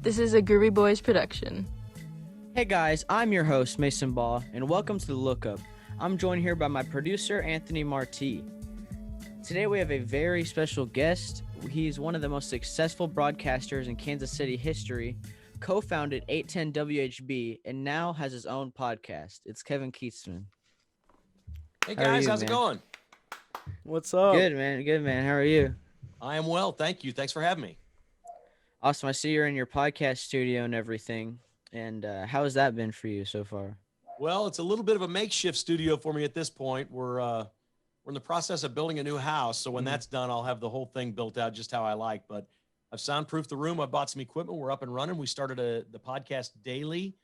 This is a Groovy Boys production. Hey guys, I'm your host, Mason Baugh, and welcome to The Lookup. I'm joined here by my producer, Anthony Marti. Today we have a very special guest. He's one of the most successful broadcasters in Kansas City history, co-founded 810 WHB, and now has his own podcast. It's Kevin Kietzman. Hey guys, how's it going? What's up? Good, man. Good, man. How are you? I am well, thank you. Thanks for having me. Awesome. I see you're in your podcast studio and everything. And how has that been for you so far? Well, it's a little bit of a makeshift studio for me at this point. We're in the process of building a new house, so when that's done, I'll have the whole thing built out just how I like. But I've soundproofed the room. I bought some equipment. We're up and running. We started the podcast daily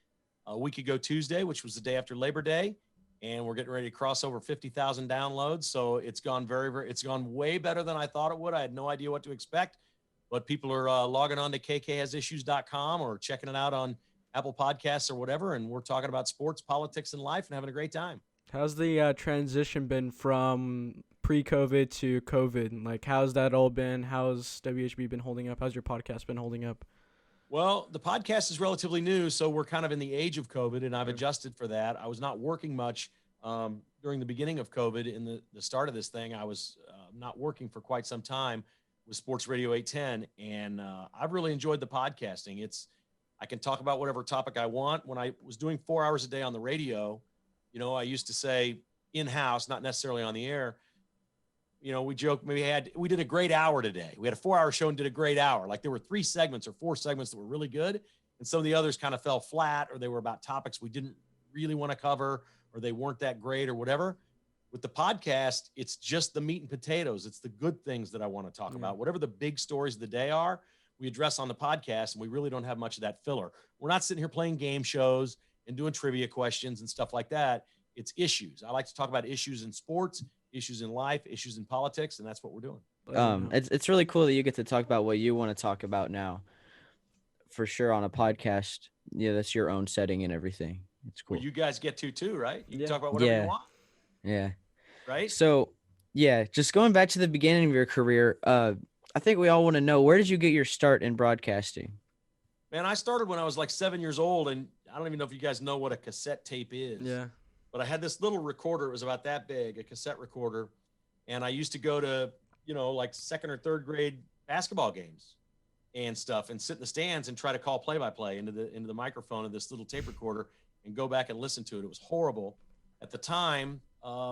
a week ago Tuesday, which was the day after Labor Day, and we're getting ready to cross over 50,000 downloads. So it's gone it's gone way better than I thought it would. I had no idea what to expect, but people are logging on to kkhasissues.com or checking it out on Apple Podcasts or whatever, and we're talking about sports, politics, and life and having a great time. How's the transition been from pre-COVID to COVID? Like, how's that all been? How's WHB been holding up? How's your podcast been holding up? Well, the podcast is relatively new, so we're kind of in the age of COVID, and I've adjusted for that. I was not working much during the beginning of COVID. In the start of this thing, I was not working for quite some time with Sports Radio 810, and I've really enjoyed the podcasting. I can talk about whatever topic I want. When I was doing 4 hours a day on the radio, I used to say in-house, not necessarily on the air, we joke, we did a great hour today. We had a 4-hour show and did a great hour. Like there were 3 segments or 4 segments that were really good. And some of the others kind of fell flat, or they were about topics we didn't really want to cover, or they weren't that great or whatever. With the podcast, it's just the meat and potatoes. It's the good things that I want to talk about. Whatever the big stories of the day are, we address on the podcast, and we really don't have much of that filler. We're not sitting here playing game shows and doing trivia questions and stuff like that. It's issues. I like to talk about issues in sports, issues in life, issues in politics, and that's what we're doing. It's really cool that you get to talk about what you want to talk about now. For sure, on a podcast, that's your own setting and everything. It's cool. Well, you guys get to too, right? You can Yeah. talk about whatever you want. Yeah. Right? So, just going back to the beginning of your career, I think we all want to know, where did you get your start in broadcasting? Man, I started when I was like 7 years old, and I don't even know if you guys know what a cassette tape is. Yeah. But I had this little recorder. It was about that big, a cassette recorder. And I used to go to, like 2nd or 3rd grade basketball games and stuff, and sit in the stands and try to call play-by-play into the microphone of this little tape recorder and go back and listen to it. It was horrible. At the time,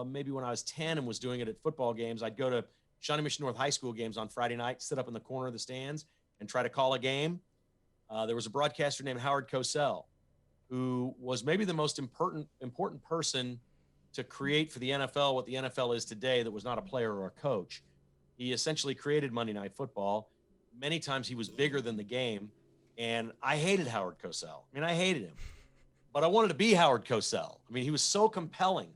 maybe when I was 10 and was doing it at football games, I'd go to Shawnee Mission North High School games on Friday night, sit up in the corner of the stands and try to call a game. There was a broadcaster named Howard Cosell, who was maybe the most important person to create for the NFL what the NFL is today that was not a player or a coach. He essentially created Monday Night Football. Many times he was bigger than the game, and I hated Howard Cosell. I hated him, but I wanted to be Howard Cosell. He was so compelling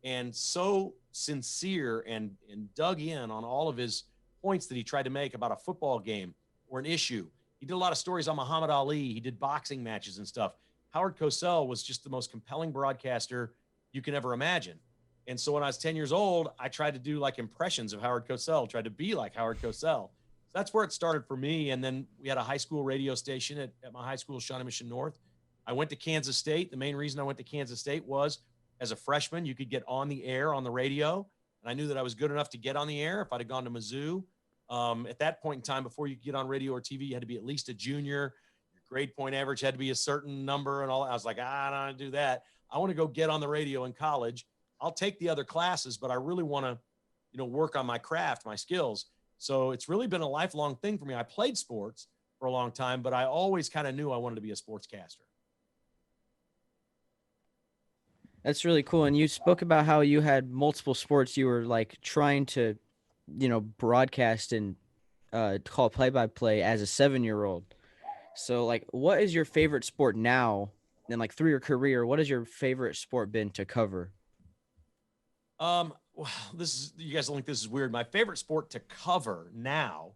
and so sincere and dug in on all of his points that he tried to make about a football game or an issue. He did a lot of stories on Muhammad Ali. He did boxing matches and stuff. Howard Cosell was just the most compelling broadcaster you can ever imagine. And so when I was 10 years old, I tried to do like impressions of Howard Cosell, tried to be like Howard Cosell. So that's where it started for me. And then we had a high school radio station at my high school, Shawnee Mission North. I went to Kansas State. The main reason I went to Kansas State was, as a freshman, you could get on the air on the radio. And I knew that I was good enough to get on the air. If I'd have gone to Mizzou, at that point in time, before you could get on radio or TV, you had to be at least a junior. Your grade point average had to be a certain number and all. I was like, I don't want to do that. I want to go get on the radio in college. I'll take the other classes, but I really want to, work on my craft, my skills. So it's really been a lifelong thing for me. I played sports for a long time, but I always kind of knew I wanted to be a sportscaster. That's really cool. And you spoke about how you had multiple sports you were like trying to, broadcast and call play-by-play as a 7-year-old. So like, what is your favorite sport now? And like through your career, what has your favorite sport been to cover? Well, you guys don't think this is weird. My favorite sport to cover now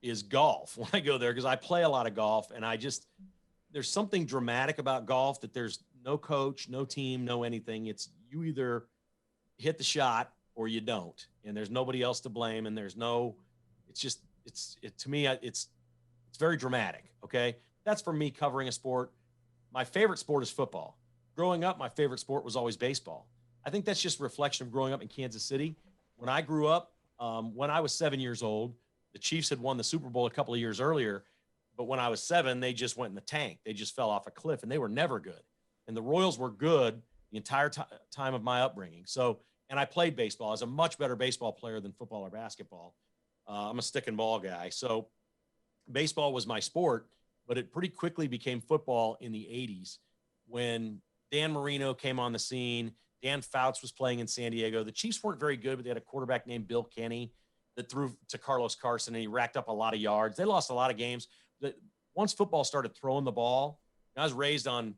is golf when I go there, because I play a lot of golf, and there's something dramatic about golf that there's no coach, no team, no anything. It's you either hit the shot or you don't, and there's nobody else to blame. And to me, it's very dramatic. Okay. that's for me covering a sport. My favorite sport is football. Growing up, my favorite sport was always baseball. I think that's just a reflection of growing up in Kansas City. When I grew up, when I was 7 years old, the Chiefs had won the Super Bowl a couple of years earlier. But when I was 7, they just went in the tank. They just fell off a cliff, and they were never good. And the Royals were good the entire time of my upbringing. So, and I played baseball. I was a much better baseball player than football or basketball. I'm a stick and ball guy. So baseball was my sport, but it pretty quickly became football in the 80s when Dan Marino came on the scene. Dan Fouts was playing in San Diego. The Chiefs weren't very good, but they had a quarterback named Bill Kenny that threw to Carlos Carson, and he racked up a lot of yards. They lost a lot of games. Once football started throwing the ball, I was raised on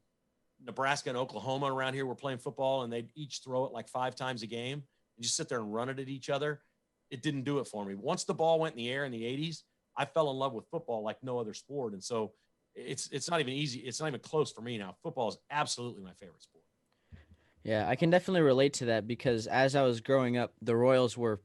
Nebraska and Oklahoma around here. We're playing football, and they'd each throw it like 5 times a game and just sit there and run it at each other. It didn't do it for me. Once the ball went in the air in the 80s, I fell in love with football like no other sport. And so it's not even easy. It's not even close for me now. Football is absolutely my favorite sport. Yeah, I can definitely relate to that because as I was growing up, the Royals were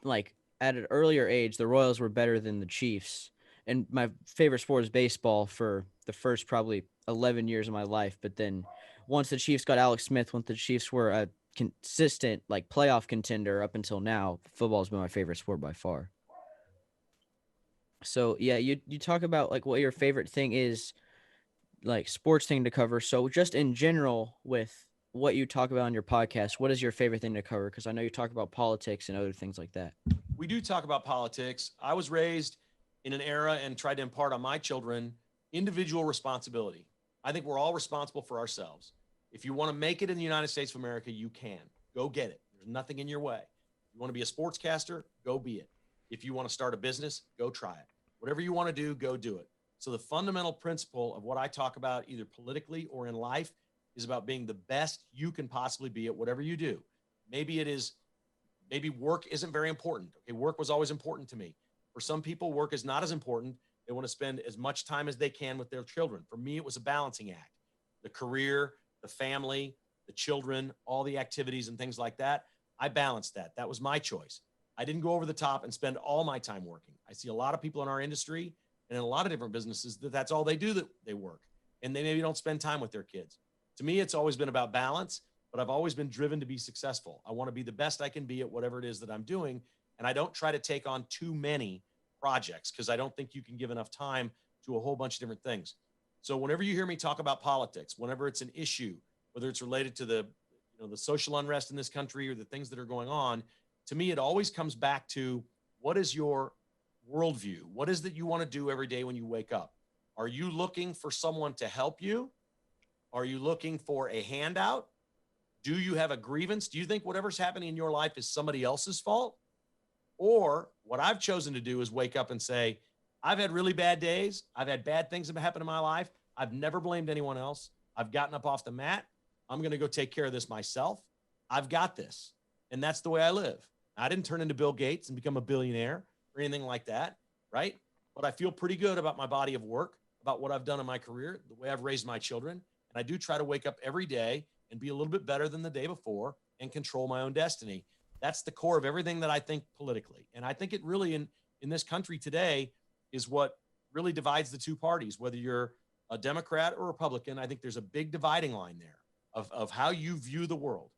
like at an earlier age, the Royals were better than the Chiefs. And my favorite sport is baseball for the first probably 11 years of my life. But then once the Chiefs got Alex Smith, once the Chiefs were a consistent like playoff contender up until now, football's been my favorite sport by far. So yeah, you talk about like what your favorite thing is, like sports thing to cover. So just in general with what you talk about on your podcast, what is your favorite thing to cover? Because I know you talk about politics and other things like that. We do talk about politics. I was raised in an era and tried to impart on my children individual responsibility. I think we're all responsible for ourselves. If you want to make it in the United States of America, you can. Go get it. There's nothing in your way. You want to be a sportscaster? Go be it. If you want to start a business, go try it. Whatever you want to do, go do it. So the fundamental principle of what I talk about, either politically or in life, is about being the best you can possibly be at whatever you do. Maybe work isn't very important. Okay, work was always important to me. For some people, work is not as important. They want to spend as much time as they can with their children. For me, it was a balancing act. The career, the family, the children, all the activities and things like that. I balanced that. That was my choice. I didn't go over the top and spend all my time working. I see a lot of people in our industry and in a lot of different businesses that's all they do, that they work. And they maybe don't spend time with their kids. To me, it's always been about balance, but I've always been driven to be successful. I want to be the best I can be at whatever it is that I'm doing. And I don't try to take on too many projects because I don't think you can give enough time to a whole bunch of different things. So whenever you hear me talk about politics, whenever it's an issue, whether it's related to the social unrest in this country or the things that are going on, to me, it always comes back to what is your worldview? What is that you want to do every day when you wake up? Are you looking for someone to help you? Are you looking for a handout? Do you have a grievance? Do you think whatever's happening in your life is somebody else's fault? Or what I've chosen to do is wake up and say, I've had really bad days. I've had bad things that have happened in my life. I've never blamed anyone else. I've gotten up off the mat. I'm going to go take care of this myself. I've got this. And that's the way I live. I didn't turn into Bill Gates and become a billionaire or anything like that, right? But I feel pretty good about my body of work, about what I've done in my career, the way I've raised my children. And I do try to wake up every day and be a little bit better than the day before and control my own destiny. That's the core of everything that I think politically. And I think it really in this country today is what really divides the two parties, whether you're a Democrat or Republican. I think there's a big dividing line there of how you view the world.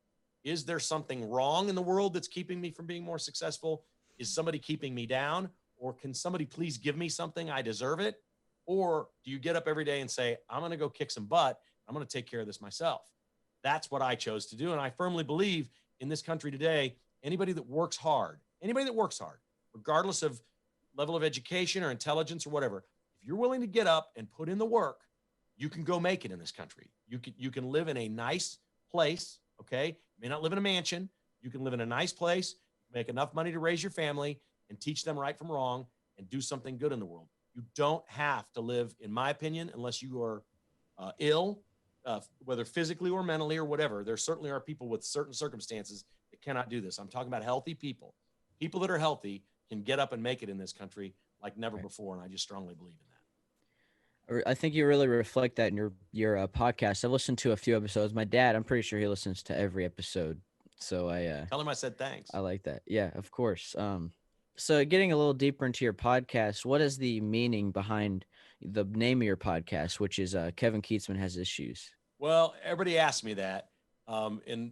Is there something wrong in the world that's keeping me from being more successful? Is somebody keeping me down? Or can somebody please give me something? I deserve it. Or do you get up every day and say, I'm going to go kick some butt. I'm going to take care of this myself. That's what I chose to do. And I firmly believe in this country today, anybody that works hard, regardless of level of education or intelligence or whatever, if you're willing to get up and put in the work, you can go make it in this country. You can live in a nice place. Okay. You may not live in a mansion. You can live in a nice place, make enough money to raise your family and teach them right from wrong and do something good in the world. You don't have to live, in my opinion, unless you are ill, whether physically or mentally or whatever. There certainly are people with certain circumstances that cannot do this. I'm talking about healthy people. People that are healthy can get up and make it in this country like never before. And I just strongly believe in that. I think you really reflect that in your podcast. I've listened to a few episodes. My dad, I'm pretty sure he listens to every episode. So Tell him I said thanks. I like that. Yeah, of course. So getting a little deeper into your podcast, what is the meaning behind the name of your podcast, which is Kevin Kietzman Has Issues? Well, everybody asked me that. And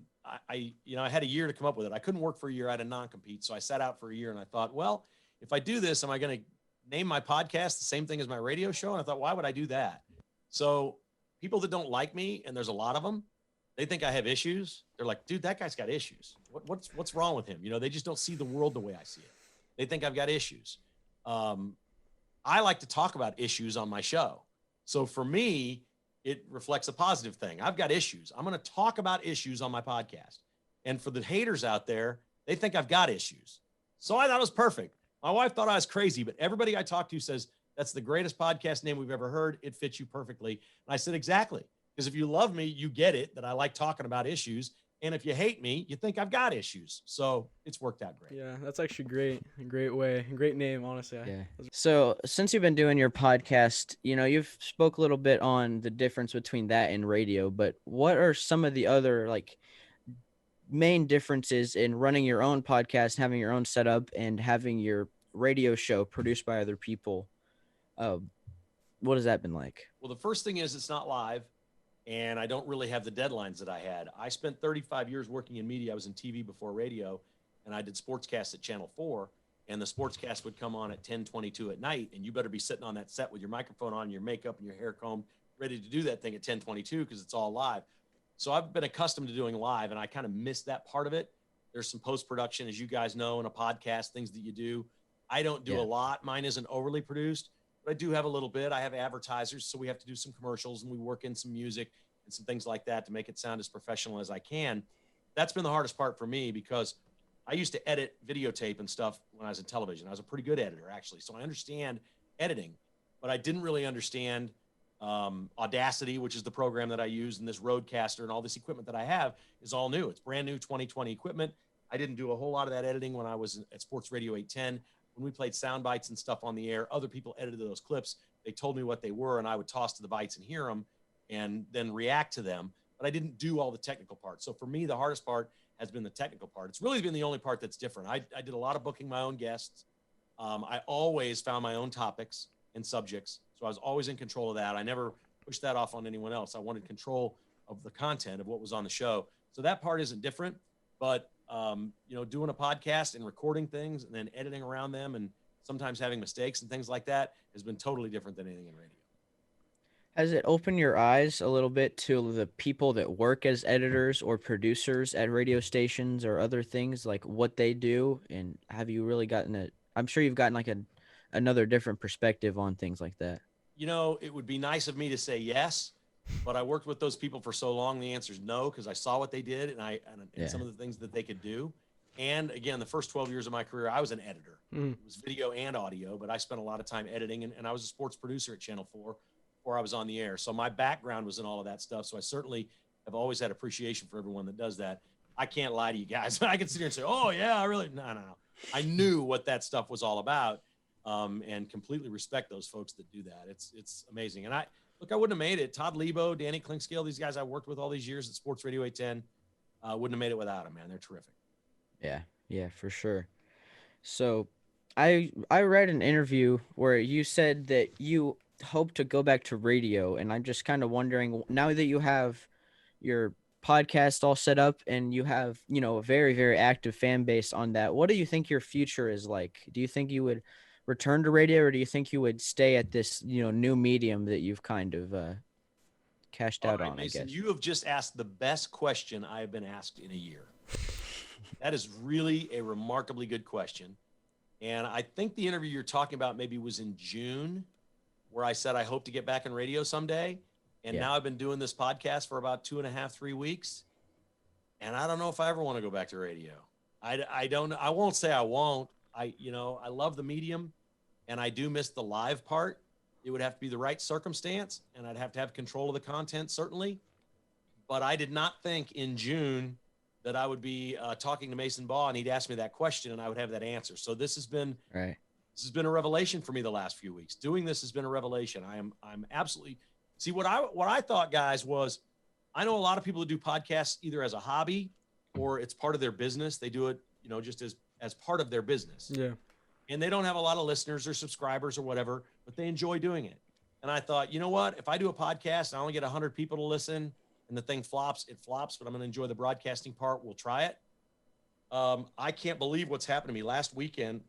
I had a year to come up with it. I couldn't work for a year. I had a non-compete. So I sat out for a year and I thought, well, if I do this, am I going to name my podcast the same thing as my radio show? And I thought, why would I do that? So people that don't like me, and there's a lot of them, they think I have issues. They're like, dude, that guy's got issues. What's wrong with him? They just don't see the world the way I see it. They think I've got issues. I like to talk about issues on my show. So for me, it reflects a positive thing. I've got issues. I'm going to talk about issues on my podcast. And for the haters out there, they think I've got issues. So I thought it was perfect. My wife thought I was crazy, but everybody I talked to says, that's the greatest podcast name we've ever heard. It fits you perfectly. And I said, exactly. Because if you love me, you get it, that I like talking about issues. And if you hate me, you think I've got issues. So it's worked out great. Yeah, that's actually great. A great way. A great name, honestly. Yeah. So since you've been doing your podcast, you've spoke a little bit on the difference between that and radio, but what are some of the other main differences in running your own podcast, having your own setup, and having your radio show produced by other people? What has that been like? Well, the first thing is it's not live, and I don't really have the deadlines that I had. I spent 35 years working in media. I was in TV before radio, and I did sportscasts at Channel 4, and the sportscast would come on at 10:22 at night, and you better be sitting on that set with your microphone on, your makeup, and your hair combed, ready to do that thing at 10:22 because it's all live. So I've been accustomed to doing live, and I kind of missed that part of it. There's some post-production, as you guys know, in a podcast, things that you do. I don't do a lot. Mine isn't overly produced, but I do have a little bit. I have advertisers, so we have to do some commercials, and we work in some music and some things like that to make it sound as professional as I can. That's been the hardest part for me because I used to edit videotape and stuff when I was in television. I was a pretty good editor, actually. So I understand editing, but I didn't really understand Audacity, which is the program that I use, and this Rodecaster and all this equipment that I have is all new. It's brand new 2020 equipment. I didn't do a whole lot of that editing when I was at Sports Radio 810. When we played sound bites and stuff on the air, other people edited those clips. They told me what they were, and I would toss to the bites and hear them and then react to them. But I didn't do all the technical parts. So for me, the hardest part has been the technical part. It's really been the only part that's different. I did a lot of booking my own guests. I always found my own topics and subjects. So I was always in control of that. I never pushed that off on anyone else. I wanted control of the content of what was on the show. So that part isn't different, but doing a podcast and recording things and then editing around them and sometimes having mistakes and things like that has been totally different than anything in radio. Has it opened your eyes a little bit to the people that work as editors or producers at radio stations or other things, like what they do? And have you really gotten I'm sure you've gotten another different perspective on things like that. It would be nice of me to say yes, but I worked with those people for so long. The answer is no, because I saw what they did and some of the things that they could do. And again, the first 12 years of my career, I was an editor. It was video and audio, but I spent a lot of time editing, and I was a sports producer at Channel 4 before I was on the air. So my background was in all of that stuff. So I certainly have always had appreciation for everyone that does that. I can't lie to you guys. I can sit here and say, oh yeah, I really, no. I knew what that stuff was all about, and completely respect those folks that do that. It's amazing. And I wouldn't have made it. Todd Lebo, Danny Clinkscale, these guys I worked with all these years at Sports Radio 810, wouldn't have made it without them, man. They're terrific. Yeah, for sure. So I read an interview where you said that you hope to go back to radio, and I'm just kind of wondering, now that you have your podcast all set up and you have a very, very active fan base on that, what do you think your future is like? Do you think you would return to radio, or do you think you would stay at this new medium that you've kind of cashed out on? Mason, I guess you have just asked the best question I have been asked in a year. That is really a remarkably good question. And I think the interview you're talking about maybe was in June, where I said I hope to get back in radio someday. And now I've been doing this podcast for about 2.5, 3 weeks. And I don't know if I ever want to go back to radio. I don't know. I won't say I won't. I love the medium, and I do miss the live part. It would have to be the right circumstance, and I'd have to have control of the content, certainly. But I did not think in June that I would be talking to Mason Baugh, and he'd ask me that question, and I would have that answer. So this has been a revelation for me the last few weeks. Doing this has been a revelation. I'm absolutely. See, what I thought, guys, was I know a lot of people who do podcasts either as a hobby or it's part of their business. They do it, just as part of their business. Yeah. and they don't have a lot of listeners or subscribers or whatever, but they enjoy doing it. And I thought, you know what? If I do a podcast and I only get 100 people to listen and the thing flops, it flops, but I'm going to enjoy the broadcasting part. We'll try it. I can't believe what's happened to me. Last weekend,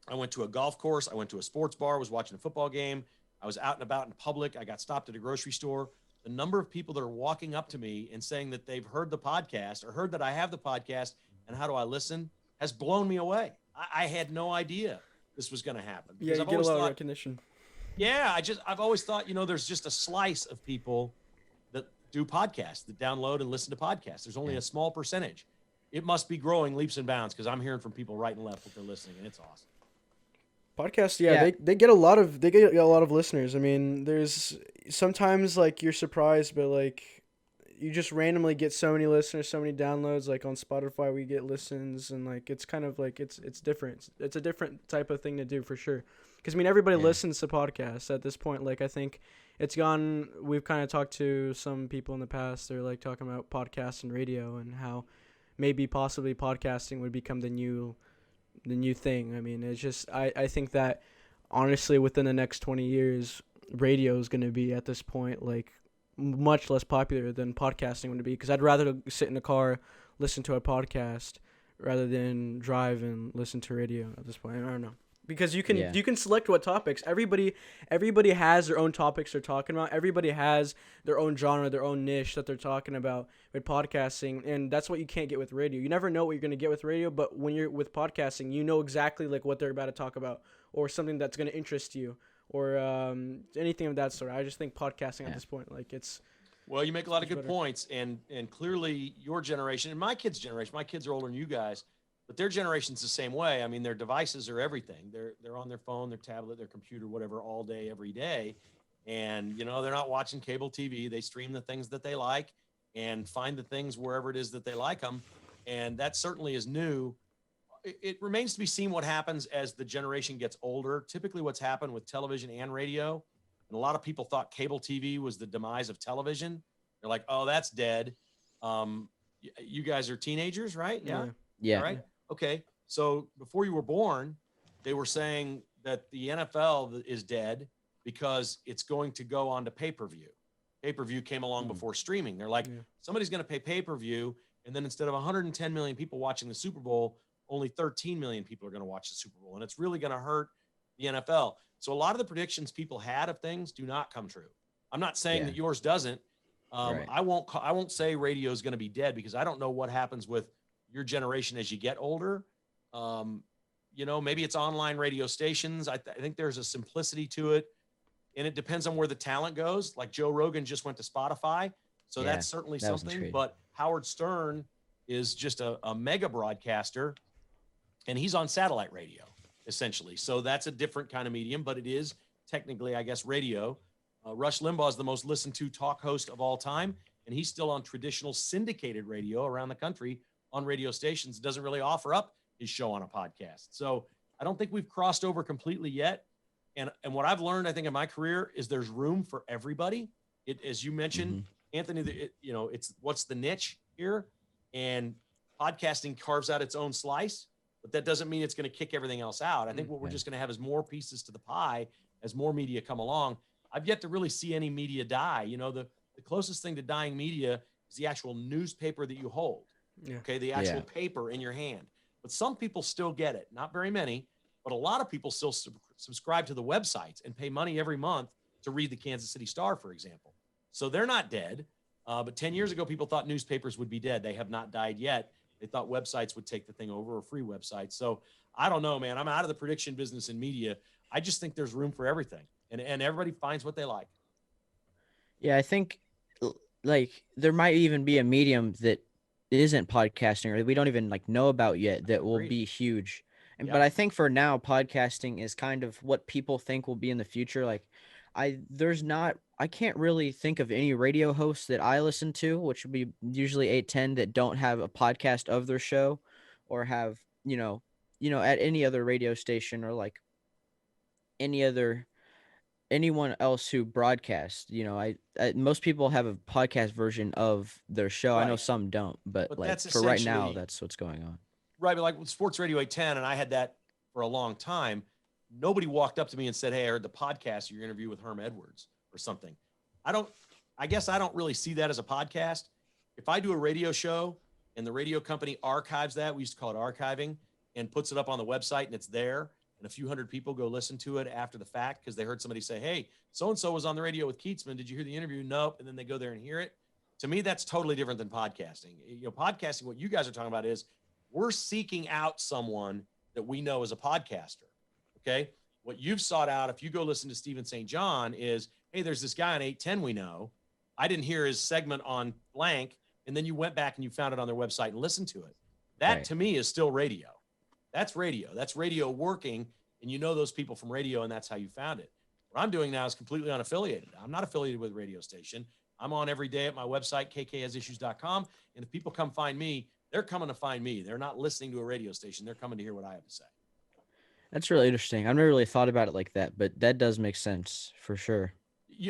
I went to a golf course. I went to a sports bar, was watching a football game. I was out and about in public. I got stopped at a grocery store. The number of people that are walking up to me and saying that they've heard the podcast or heard that I have the podcast and how do I listen has blown me away. I had no idea this was going to happen. Yeah, you I've get a always lot of thought, recognition. yeah, I've always thought, there's just a slice of people that do podcasts, that download and listen to podcasts. There's only a small percentage. It must be growing leaps and bounds because I'm hearing from people right and left that they're listening, and it's awesome. Podcasts, they get a lot of listeners. I mean, there's sometimes like you're surprised, but like you just randomly get so many listeners, so many downloads. Like on Spotify, we get listens, and like it's kind of like it's different. It's a different type of thing to do for sure. Because I mean, everybody listens to podcasts at this point. Like I think it's gone. We've kind of talked to some people in the past. They're like talking about podcasts and radio and how maybe possibly podcasting would become the new thing. I mean, it's just I think that honestly within the next 20 years, radio is going to be at this point like much less popular than podcasting would be, because I'd rather sit in a car, listen to a podcast rather than drive and listen to radio at this point. I don't know. Because you can select what topics. Everybody has their own topics they're talking about. Everybody has their own genre, their own niche that they're talking about with podcasting, and that's what you can't get with radio. You never know what you're going to get with radio, but when you're with podcasting, you know exactly like what they're about to talk about or something that's going to interest you or anything of that sort. I just think podcasting at this point, like it's. Well, you make a lot of good points, and clearly your generation and my kids' generation. My kids are older than you guys. But their generation's the same way. I mean, their devices are everything. They're on their phone, their tablet, their computer, whatever, all day, every day. And, they're not watching cable TV. They stream the things that they like and find the things wherever it is that they like them. And that certainly is new. It remains to be seen what happens as the generation gets older. Typically what's happened with television and radio, and a lot of people thought cable TV was the demise of television. They're like, oh, that's dead. You guys are teenagers, right? Yeah. All right. Okay, so before you were born, they were saying that the NFL is dead because it's going to go on to pay-per-view. Pay-per-view came along before streaming. They're like, somebody's going to pay pay-per-view, and then instead of 110 million people watching the Super Bowl, only 13 million people are going to watch the Super Bowl, and it's really going to hurt the NFL. So a lot of the predictions people had of things do not come true. I'm not saying that yours doesn't. Right. I won't say radio is going to be dead because I don't know what happens with your generation as you get older. Maybe it's online radio stations. I think there's a simplicity to it, and it depends on where the talent goes. Like Joe Rogan just went to Spotify, so that's certainly something. But Howard Stern is just a mega broadcaster, and he's on satellite radio essentially. So that's a different kind of medium, but it is technically, I guess, radio. Rush Limbaugh is the most listened to talk host of all time, and he's still on traditional syndicated radio around the country on radio stations. Doesn't really offer up his show on a podcast. So I don't think we've crossed over completely yet. And what I've learned, I think, in my career is there's room for everybody. As you mentioned, Anthony, it's what's the niche here, and podcasting carves out its own slice, but that doesn't mean it's going to kick everything else out. I think what we're just going to have is more pieces to the pie as more media come along. I've yet to really see any media die. The closest thing to dying media is the actual newspaper that you hold. Yeah. Okay, the actual paper in your hand. But some people still get it. Not very many, but a lot of people still subscribe to the websites and pay money every month to read the Kansas City Star, for example. So they're not dead. But 10 years ago, people thought newspapers would be dead. They have not died yet. They thought websites would take the thing over, or free websites. So I don't know, man. I'm out of the prediction business in media. I just think there's room for everything, and everybody finds what they like. Yeah, I think like there might even be a medium that isn't podcasting or we don't even know about yet that will be huge. But I think for now, podcasting is kind of what people think will be in the future. Like I can't really think of any radio hosts that I listen to, which would be usually 810, that don't have a podcast of their show or have, at any other radio station or anyone else who broadcasts. Most people have a podcast version of their show. Right. I know some don't, but that's for right now, that's what's going on. Right, but like with Sports Radio 810, and I had that for a long time, nobody walked up to me and said, "Hey, I heard the podcast, your interview with Herm Edwards or something." I guess I don't really see that as a podcast. If I do a radio show and the radio company archives that, we used to call it archiving, and puts it up on the website and it's there, and a few hundred people go listen to it after the fact because they heard somebody say, "Hey, so-and-so was on the radio with Kietzman. Did you hear the interview?" Nope. And then they go there and hear it. To me, that's totally different than podcasting. Podcasting, what you guys are talking about is we're seeking out someone that we know as a podcaster. Okay. What you've sought out, if you go listen to Stephen St. John, is, hey, there's this guy on 810 we know. I didn't hear his segment on blank. And then you went back and you found it on their website and listened to it. That Right. to me is still radio. That's radio. That's radio working. And you know those people from radio, and that's how you found it. What I'm doing now is completely unaffiliated. I'm not affiliated with a radio station. I'm on every day at my website, kkhasissues.com. And if people come find me, they're coming to find me. They're not listening to a radio station. They're coming to hear what I have to say. That's really interesting. I've never really thought about it like that, but that does make sense for sure.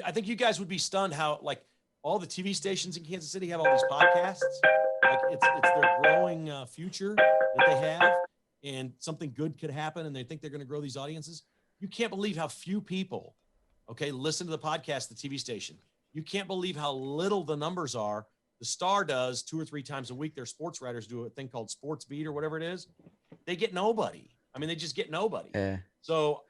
I think you guys would be stunned how, like, all the TV stations in Kansas City have all these podcasts. Like, it's their growing future that they have, and something good could happen, and they think they're going to grow these audiences. You can't believe how few people, listen to the podcast, the TV station. You can't believe how little the numbers are. The Star does 2 or 3 times a week. Their sports writers do a thing called Sports Beat or whatever it is. They get nobody. I mean, they just get nobody. So,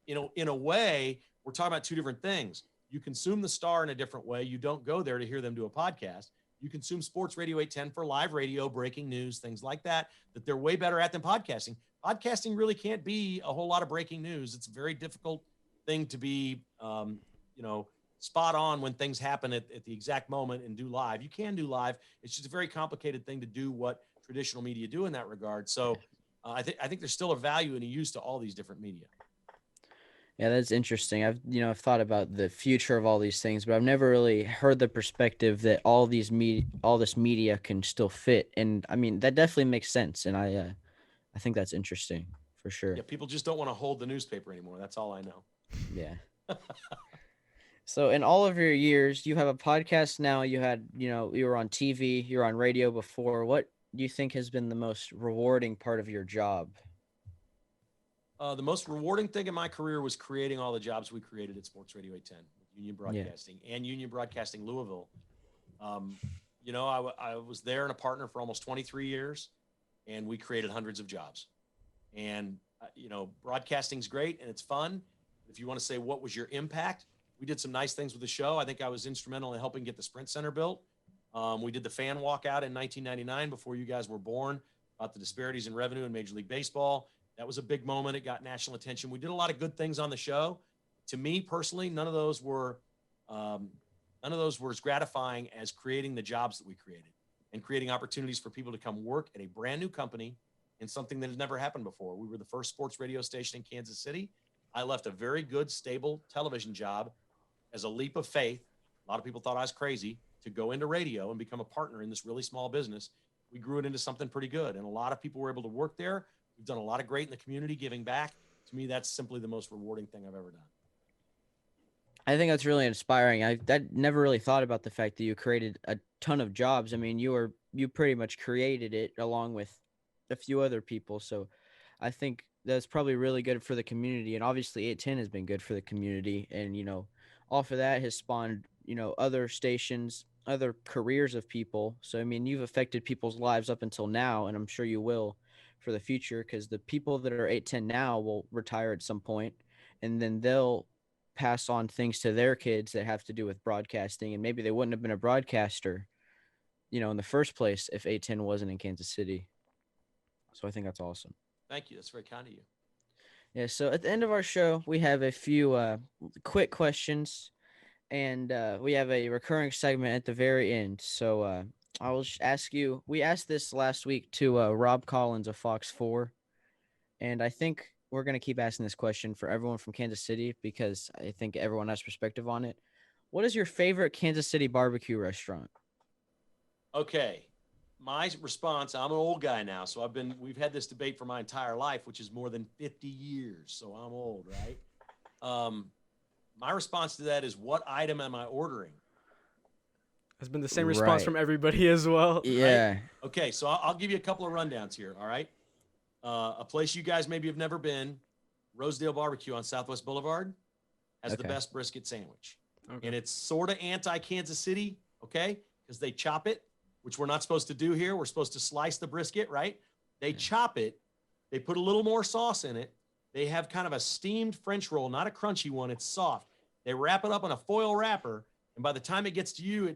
in a way, we're talking about 2 different things. You consume the Star in a different way. You don't go there to hear them do a podcast. You consume Sports Radio 810 for live radio, breaking news, things like that they're way better at than podcasting. Podcasting really can't be a whole lot of breaking news. It's a very difficult thing to be, spot on when things happen at the exact moment and do live. You can do live. It's just a very complicated thing to do what traditional media do in that regard. So I think there's still a value and a use to all these different media. Yeah, that's interesting. I've thought about the future of all these things, but I've never really heard the perspective that all this media can still fit. And I mean, that definitely makes sense. And I think that's interesting for sure. Yeah, people just don't want to hold the newspaper anymore. That's all I know. Yeah. So in all of your years, you have a podcast now. You had, you were on TV, you were on radio before. What do you think has been the most rewarding part of your job? The most rewarding thing in my career was creating all the jobs we created at Sports Radio 810, Union Broadcasting and Union Broadcasting Louisville. I was there and a partner for almost 23 years, and we created hundreds of jobs. And, broadcasting's great and it's fun. If you want to say, what was your impact? We did some nice things with the show. I think I was instrumental in helping get the Sprint Center built. We did the fan walkout in 1999 before you guys were born about the disparities in revenue in Major League Baseball. That was a big moment. It got national attention. We did a lot of good things on the show. To me personally, none of those were as gratifying as creating the jobs that we created and creating opportunities for people to come work at a brand new company in something that has never happened before. We were the first sports radio station in Kansas City. I left a very good, stable television job as a leap of faith. A lot of people thought I was crazy to go into radio and become a partner in this really small business. We grew it into something pretty good, and a lot of people were able to work there. We've done a lot of great in the community, giving back. To me, that's simply the most rewarding thing I've ever done. I think that's really inspiring. I never really thought about the fact that you created a ton of jobs. I mean, you pretty much created it along with a few other people. So I think that's probably really good for the community. And obviously 810 has been good for the community. And, off of that has spawned, other stations, other careers of people. So, I mean, you've affected people's lives up until now, and I'm sure you will for the future, because the people that are 810 now will retire at some point, and then they'll pass on things to their kids that have to do with broadcasting, and maybe they wouldn't have been a broadcaster, in the first place if 810 wasn't in Kansas City. So I think that's awesome. Thank you. That's very kind of you. Yeah, so at the end of our show, we have a few quick questions, and we have a recurring segment at the very end. So I will just ask you, we asked this last week to Rob Collins of Fox 4, and I think we're going to keep asking this question for everyone from Kansas City because I think everyone has perspective on it. What is your favorite Kansas City barbecue restaurant? Okay. My response, I'm an old guy now, so we've had this debate for my entire life, which is more than 50 years. So I'm old, right? My response to that is, what item am I ordering? Has been the same response from everybody as well. Yeah. Right? Okay, so I'll give you a couple of rundowns here, all right? A place you guys maybe have never been, Rosedale Barbecue on Southwest Boulevard has the best brisket sandwich. Okay. And it's sort of anti-Kansas City, okay? Because they chop it, which we're not supposed to do here. We're supposed to slice the brisket, right? They chop it. They put a little more sauce in it. They have kind of a steamed French roll, not a crunchy one. It's soft. They wrap it up in a foil wrapper, and by the time it gets to you,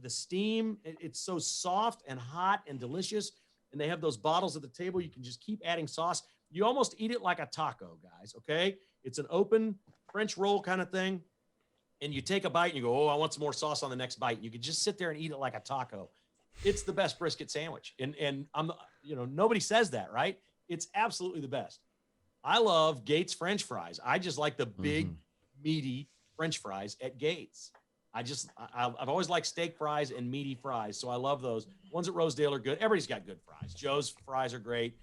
the steam. It's so soft and hot and delicious. And they have those bottles at the table. You can just keep adding sauce. You almost eat it like a taco, guys. Okay, it's an open French roll kind of thing, and you take a bite and you go, "Oh, I want some more sauce on the next bite." You can just sit there and eat it like a taco. It's the best brisket sandwich, and nobody says that, right? It's absolutely the best. I love Gates French fries. I just like the big, meaty French fries at Gates. I've always liked steak fries and meaty fries, so I love those. Ones at Rosedale are good. Everybody's got good fries. Joe's fries are great.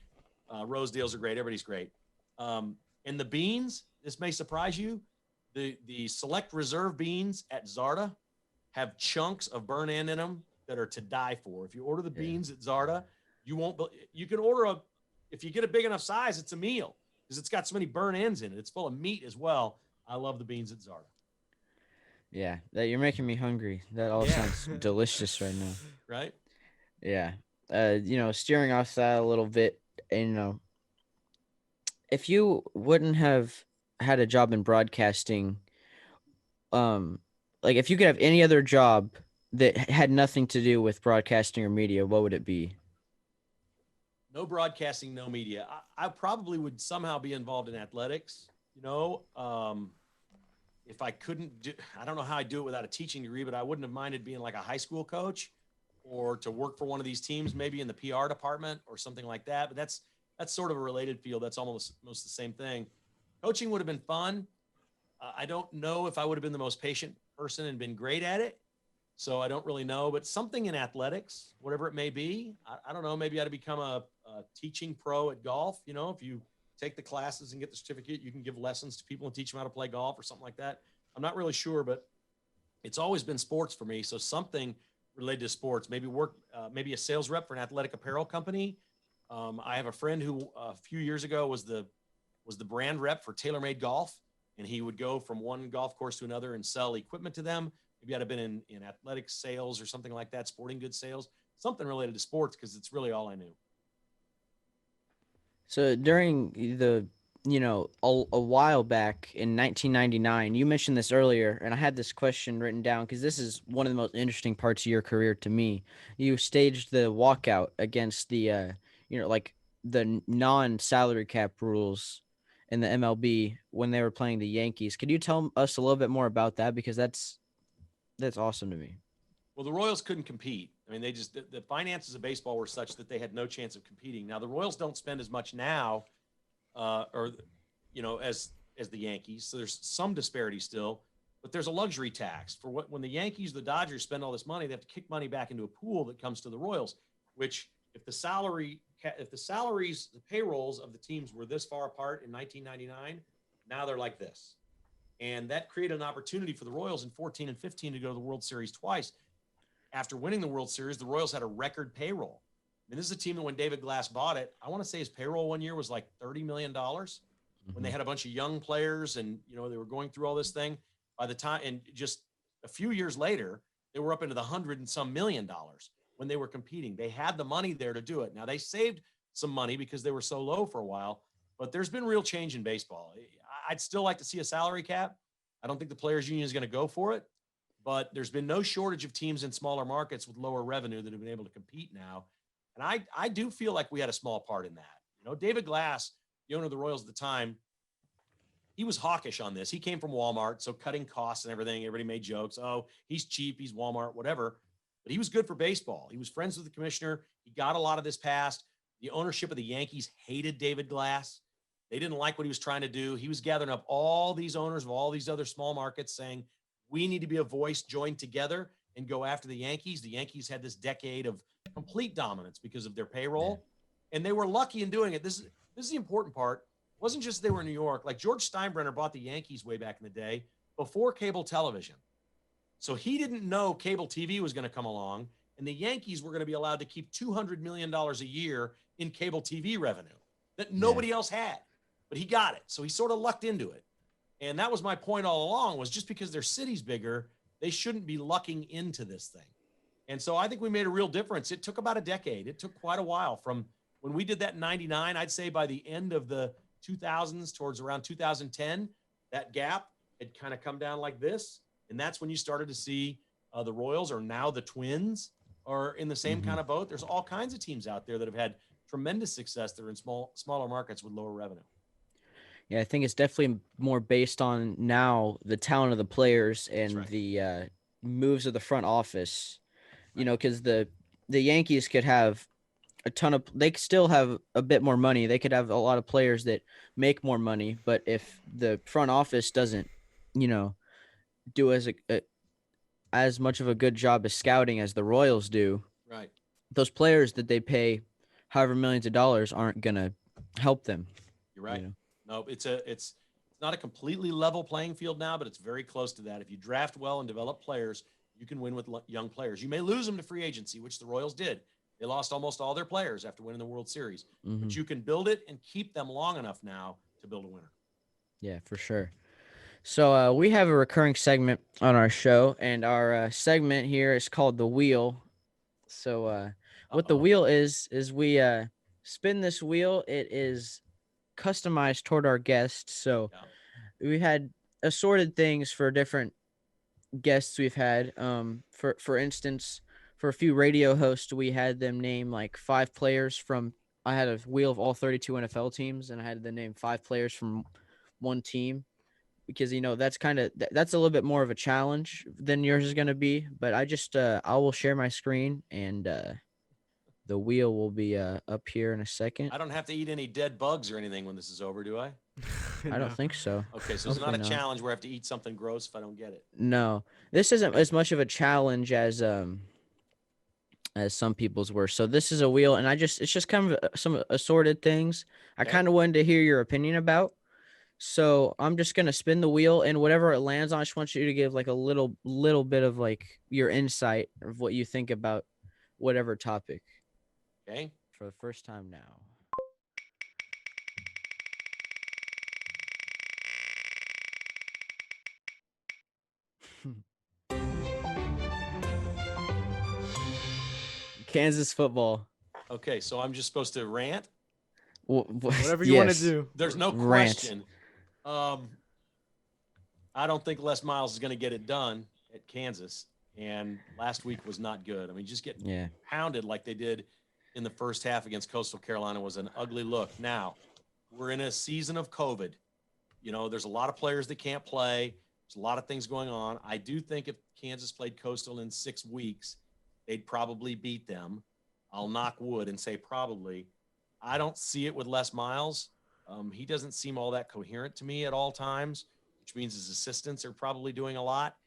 Rosedale's are great. Everybody's great. And the beans, this may surprise you, the select reserve beans at Zarda have chunks of burn end in them that are to die for. If you order the beans at Zarda, you can order if you get a big enough size, it's a meal because it's got so many burn ends in it. It's full of meat as well. I love the beans at Zarda. Yeah, you're making me hungry. That all sounds delicious right now. Right? Yeah. Steering off that a little bit, if you wouldn't have had a job in broadcasting, like if you could have any other job that had nothing to do with broadcasting or media, what would it be? No broadcasting, no media. I probably would somehow be involved in athletics, if I couldn't do, I don't know how I do it without a teaching degree, but I wouldn't have minded being like a high school coach or to work for one of these teams, maybe in the PR department or something like that. But that's sort of a related field. That's almost the same thing. Coaching would have been fun. I don't know if I would have been the most patient person and been great at it. So I don't really know, but something in athletics, whatever it may be. I don't know. Maybe I'd become a teaching pro at golf. If you take the classes and get the certificate, you can give lessons to people and teach them how to play golf or something like that. I'm not really sure, but it's always been sports for me. So something related to sports, maybe maybe a sales rep for an athletic apparel company. I have a friend who a few years ago was the brand rep for TaylorMade Golf, and he would go from one golf course to another and sell equipment to them. Maybe I'd have been in athletic sales or something like that, sporting goods sales, something related to sports, because it's really all I knew. So during a while back in 1999, you mentioned this earlier, and I had this question written down because this is one of the most interesting parts of your career to me. You staged the walkout against the, the non-salary cap rules in the MLB when they were playing the Yankees. Could you tell us a little bit more about that? Because that's awesome to me. Well, the Royals couldn't compete. I mean, the finances of baseball were such that they had no chance of competing. Now, the Royals don't spend as much now, as the Yankees. So there's some disparity still, but there's a luxury tax for when the Yankees, the Dodgers spend all this money, they have to kick money back into a pool that comes to the Royals, which if the payrolls of the teams were this far apart in 1999, now they're like this. And that created an opportunity for the Royals in 14 and 15 to go to the World Series twice. After winning the World Series, the Royals had a record payroll. I mean, this is a team that when David Glass bought it, I want to say his payroll one year was like $30 million when they had a bunch of young players and, they were going through all this thing. By the time, and just a few years later, they were up into the $100 and some million when they were competing. They had the money there to do it. Now, they saved some money because they were so low for a while, but there's been real change in baseball. I'd still like to see a salary cap. I don't think the Players Union is going to go for it. But there's been no shortage of teams in smaller markets with lower revenue that have been able to compete now. And I do feel like we had a small part in that. David Glass, the owner of the Royals at the time, he was hawkish on this. He came from Walmart, so cutting costs and everything. Everybody made jokes. Oh, he's cheap. He's Walmart, whatever. But he was good for baseball. He was friends with the commissioner. He got a lot of this passed. The ownership of the Yankees hated David Glass. They didn't like what he was trying to do. He was gathering up all these owners of all these other small markets saying, we need to be a voice joined together and go after the Yankees. The Yankees had this decade of complete dominance because of their payroll, and they were lucky in doing it. This is the important part. It wasn't just they were in New York. Like George Steinbrenner bought the Yankees way back in the day before cable television. So he didn't know cable TV was going to come along, and the Yankees were going to be allowed to keep $200 million a year in cable TV revenue. that nobody else had, but he got it. So he sort of lucked into it. And that was my point all along, was just because their city's bigger, they shouldn't be lucking into this thing. And so I think we made a real difference. It took about a decade. It took quite a while from when we did that in 99. I'd say by the end of the 2000s towards around 2010, that gap had kind of come down like this. And that's when you started to see the Royals, or now the Twins, are in the same kind of boat. There's all kinds of teams out there that have had tremendous success. They're in smaller markets with lower revenue. Yeah, I think it's definitely more based on now the talent of the players and the moves of the front office. You know, because the Yankees could have they still have a bit more money. They could have a lot of players that make more money, but if the front office doesn't, you know, do as much of a good job as scouting as the Royals do, right, those players that they pay however millions of dollars aren't gonna help them. You're right. You know? No, it's not a completely level playing field now, but it's very close to that. If you draft well and develop players, you can win with young players. You may lose them to free agency, which the Royals did. They lost almost all their players after winning the World Series, but you can build it and keep them long enough now to build a winner. Yeah, for sure. So we have a recurring segment on our show, and our segment here is called The Wheel. So what the wheel is we spin this wheel. It is customized toward our guests. So we had assorted things for different guests we've had. For instance, for a few radio hosts, we had them name like 5 players from. I had a wheel of all 32 NFL teams, and I had them name 5 players from one team, because you know that's a little bit more of a challenge than yours is going to be. But I just I will share my screen, and the wheel will be up here in a second. I don't have to eat any dead bugs or anything when this is over, do I? I don't think so. Okay, so it's not a challenge where I have to eat something gross if I don't get it. No, this isn't as much of a challenge as some people's were. So this is a wheel, and it's just kind of some assorted things I kind of wanted to hear your opinion about. So I'm just gonna spin the wheel, and whatever it lands on, I just want you to give like a little bit of like your insight of what you think about whatever topic. Okay. For the first time now. Kansas football. Okay, so I'm just supposed to rant? Whatever you want to do. There's no question. I don't think Les Miles is going to get it done at Kansas, and last week was not good. I mean, just getting pounded like they did in the first half against Coastal Carolina was an ugly look. Now, we're in a season of COVID. You know, there's a lot of players that can't play. There's a lot of things going on. I do think if Kansas played Coastal in 6 weeks, they'd probably beat them. I'll knock wood and say probably. I don't see it with Les Miles. He doesn't seem all that coherent to me at all times, which means his assistants are probably doing a lot.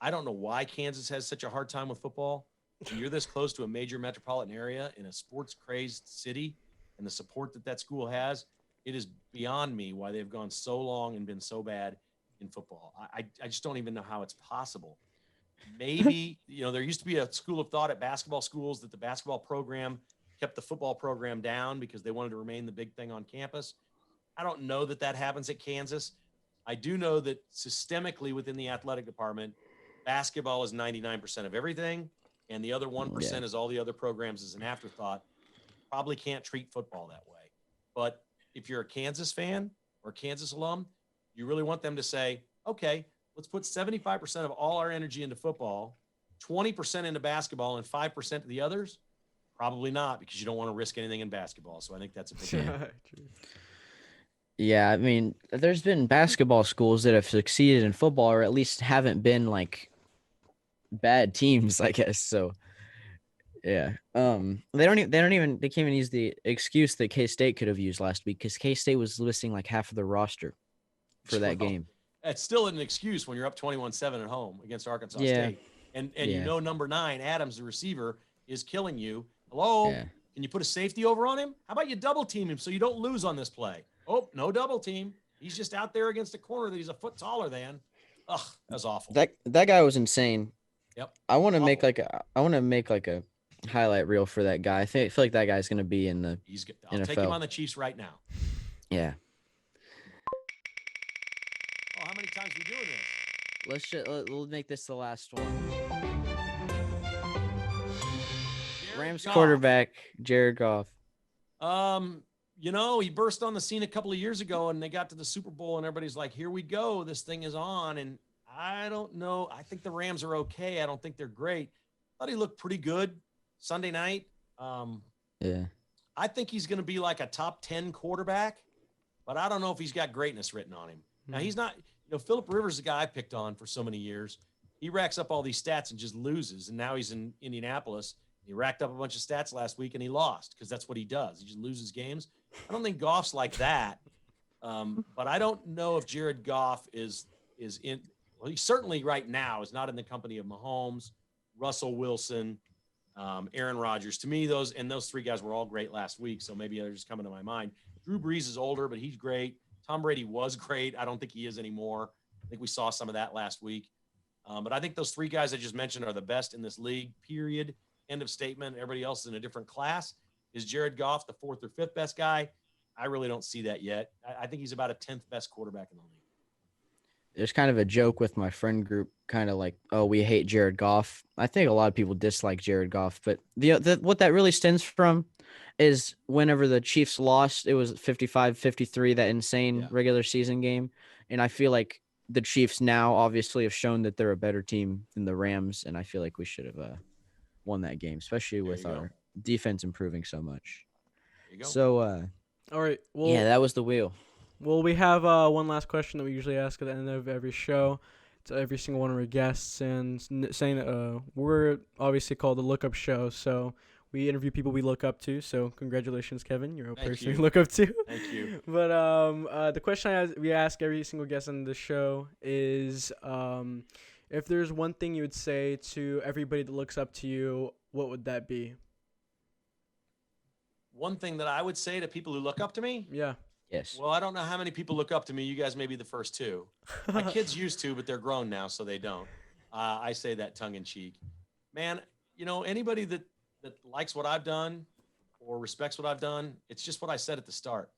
I don't know why Kansas has such a hard time with football. When you're this close to a major metropolitan area in a sports-crazed city and the support that school has, it is beyond me why they've gone so long and been so bad in football. I just don't even know how it's possible. Maybe, you know, there used to be a school of thought at basketball schools that the basketball program kept the football program down because they wanted to remain the big thing on campus. I don't know that happens at Kansas. I do know that systemically within the athletic department, basketball is 99% of everything, and the other 1% is all the other programs as an afterthought. Probably can't treat football that way. But if you're a Kansas fan or Kansas alum, you really want them to say, okay, let's put 75% of all our energy into football, 20% into basketball, and 5% to the others? Probably not, because you don't want to risk anything in basketball. So I think that's a big deal. Yeah, I mean, there's been basketball schools that have succeeded in football, or at least haven't been like bad teams, I guess. So yeah. They can't even use the excuse that K-State could have used last week, because K-State was missing like half of the roster for that game. It's still an excuse when you're up 21-7 at home against Arkansas State. And you know, number 9, Adams, the receiver, is killing you. Hello? Yeah. Can you put a safety over on him? How about you double team him so you don't lose on this play? Oh, no double team. He's just out there against a corner that he's a foot taller than. Ugh, that's awful. That guy was insane. Yep. I want to make like a highlight reel for that guy. I feel like that guy's going to be in the I'll NFL. take him on the Chiefs right now. Yeah. Oh, how many times are we doing this? We'll make this the last one. Jared Rams Goff. quarterback Jared Goff. He burst on the scene a couple of years ago, and they got to the Super Bowl, and everybody's like, "Here we go, this thing is on." And I don't know. I think the Rams are okay. I don't think they're great. Thought he looked pretty good Sunday night. Yeah. I think he's going to be like a top 10 quarterback, but I don't know if he's got greatness written on him. Now, he's not, Phillip Rivers is the guy I picked on for so many years. He racks up all these stats and just loses, and now he's in Indianapolis. He racked up a bunch of stats last week, and he lost because that's what he does. He just loses games. I don't think Goff's like that, but I don't know if Jared Goff is in – well, he certainly right now is not in the company of Mahomes, Russell Wilson, Aaron Rodgers. To me, those three guys were all great last week, so maybe they're just coming to my mind. Drew Brees is older, but he's great. Tom Brady was great. I don't think he is anymore. I think we saw some of that last week. But I think those three guys I just mentioned are the best in this league, period. End of statement. Everybody else is in a different class. Is Jared Goff the fourth or fifth best guy? I really don't see that yet. I think he's about a 10th best quarterback in the league. There's kind of a joke with my friend group, kind of like, oh, we hate Jared Goff. I think a lot of people dislike Jared Goff, but what that really stems from is whenever the Chiefs lost, it was 55-53, that insane regular season game. And I feel like the Chiefs now obviously have shown that they're a better team than the Rams, and I feel like we should have won that game, especially with our defense improving so much. There you go. So, all right. Well, yeah, that was the wheel. Well, we have one last question that we usually ask at the end of every show to every single one of our guests, and saying that we're obviously called the Look Up Show, so we interview people we look up to. So congratulations, Kevin, you're a person we look up to. Thank you. But the question we ask every single guest on the show is, if there's one thing you would say to everybody that looks up to you, what would that be? One thing that I would say to people who look up to me? Yeah. Yes. Well, I don't know how many people look up to me. You guys may be the first two. My kids used to, but they're grown now, so they don't. I say that tongue in cheek. Man, anybody that likes what I've done or respects what I've done, it's just what I said at the start.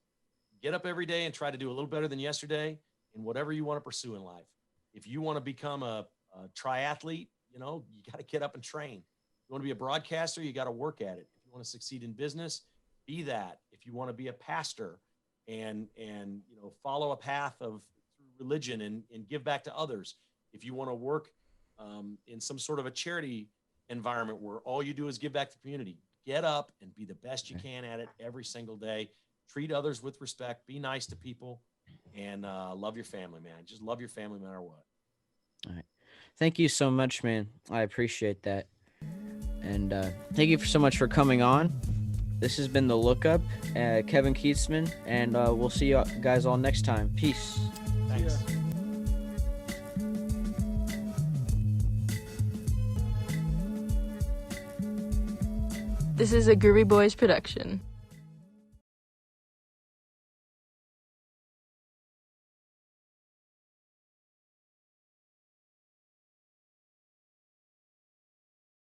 Get up every day and try to do a little better than yesterday in whatever you want to pursue in life. If you want to become a triathlete, you got to get up and train. You want to be a broadcaster, you got to work at it. If you want to succeed in business, be that. If you want to be a pastor and follow a path of religion and give back to others. If you want to work in some sort of a charity environment where all you do is give back to the community, get up and be the best you can at it every single day. Treat others with respect. Be nice to people, and love your family, man. Just love your family no matter what. All right. Thank you so much, man. I appreciate that. And thank you so much for coming on. This has been The Lookup, Kevin Kietzman, and we'll see you guys all next time. Peace. Thanks. Yeah. This is a Groovy Boys production.